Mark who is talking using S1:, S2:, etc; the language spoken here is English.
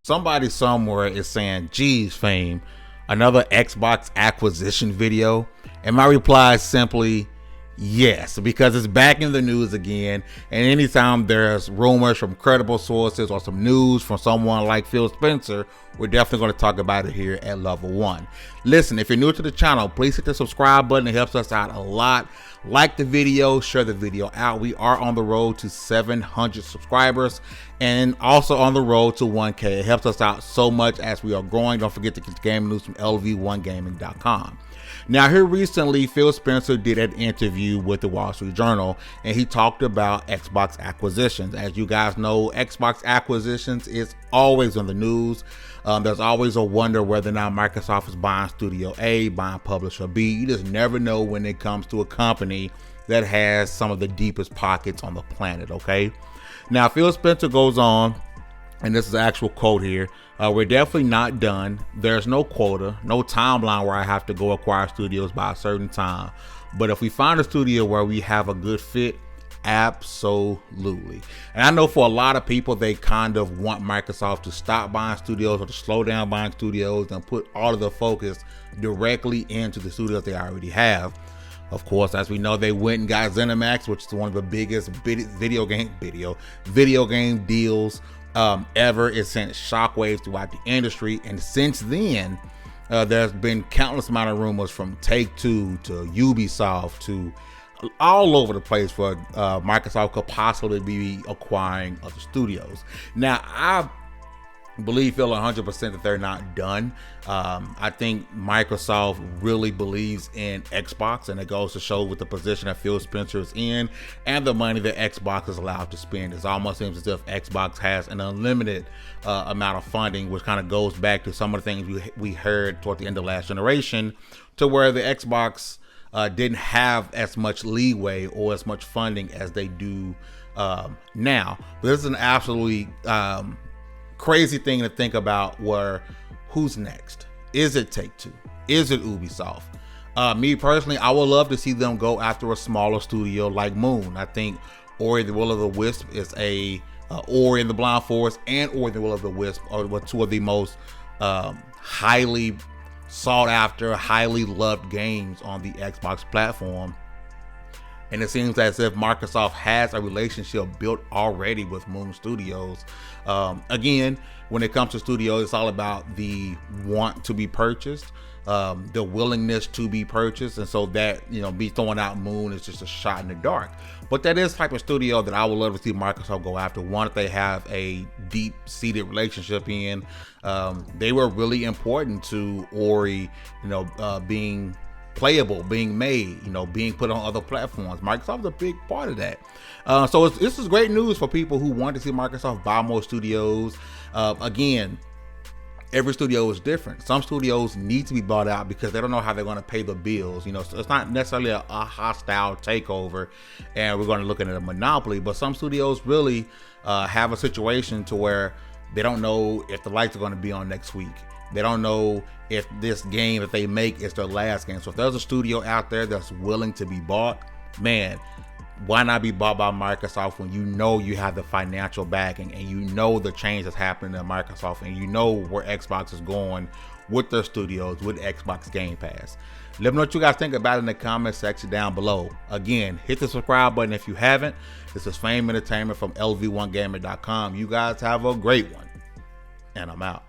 S1: Somebody somewhere is saying, geez, Fame, another Xbox acquisition video? And my reply is simply, yes, because it's back in the news again. And anytime there's rumors from credible sources or some news from someone like Phil Spencer, we're definitely going to talk about it here at Level 1. Listen, if you're new to the channel, please hit the subscribe button. It helps us out a lot. Like the video, share the video out. We are on the road to 700 subscribers and also on the road to 1K. It helps us out so much as we are growing. Don't forget to get the gaming news from lv1gaming.com. Now, here recently, Phil Spencer did an interview with the Wall Street Journal, and he talked about Xbox acquisitions. As you guys know, Xbox acquisitions is always on the news. There's always a wonder whether or not Microsoft is buying Studio A, buying Publisher B. You just never know when it comes to a company that has some of the deepest pockets on the planet, okay? Now, Phil Spencer goes on, and this is an actual quote here. We're definitely not done. There's no quota, no timeline where I have to go acquire studios by a certain time. But if we find a studio where we have a good fit, absolutely. And I know for a lot of people, they kind of want Microsoft to stop buying studios or to slow down buying studios and put all of the focus directly into the studios they already have. Of course, as we know, they went and got ZeniMax, which is one of the biggest video game deals ever. It sent shockwaves throughout the industry, and since then there's been countless amount of rumors from Take-Two to Ubisoft to all over the place for Microsoft could possibly be acquiring other studios. Now, I feel 100% that they're not done. I think Microsoft really believes in Xbox, and it goes to show with the position that Phil Spencer is in and the money that Xbox is allowed to spend. It almost seems as if Xbox has an unlimited amount of funding, which kind of goes back to some of the things we heard toward the end of last generation, to where the Xbox didn't have as much leeway or as much funding as they do now. But this is an absolutely crazy thing to think about, where who's next? Is it Take-Two? Is it Ubisoft? Me personally, I would love to see them go after a smaller studio like Moon. I think Ori the Will of the Wisp is Ori and the Blind Forest and Ori the Will of the Wisp are two of the most highly sought after, highly loved games on the Xbox platform. And it seems as if Microsoft has a relationship built already with Moon Studios. Again, when it comes to studios, it's all about the want to be purchased, the willingness to be purchased. And so that, me throwing out Moon is just a shot in the dark. But that is the type of studio that I would love to see Microsoft go after. One that they have a deep-seated relationship in. They were really important to Ori, being playable, being made, being put on other platforms. Microsoft's a big part of that. So this is great news for people who want to see Microsoft buy more studios. Again, every studio is different. Some studios need to be bought out because they don't know how they're going to pay the bills. So it's not necessarily a hostile takeover and we're going to look at a monopoly, but some studios really have a situation to where they don't know if the lights are going to be on next week. They don't know if this game that they make is their last game. So if there's a studio out there that's willing to be bought, man, why not be bought by Microsoft when you know you have the financial backing and you know the change that's happening at Microsoft and you know where Xbox is going with their studios, with Xbox Game Pass. Let me know what you guys think about it in the comment section down below. Again, hit the subscribe button if you haven't. This is Fame Entertainment from lv1gamer.com. You guys have a great one, and I'm out.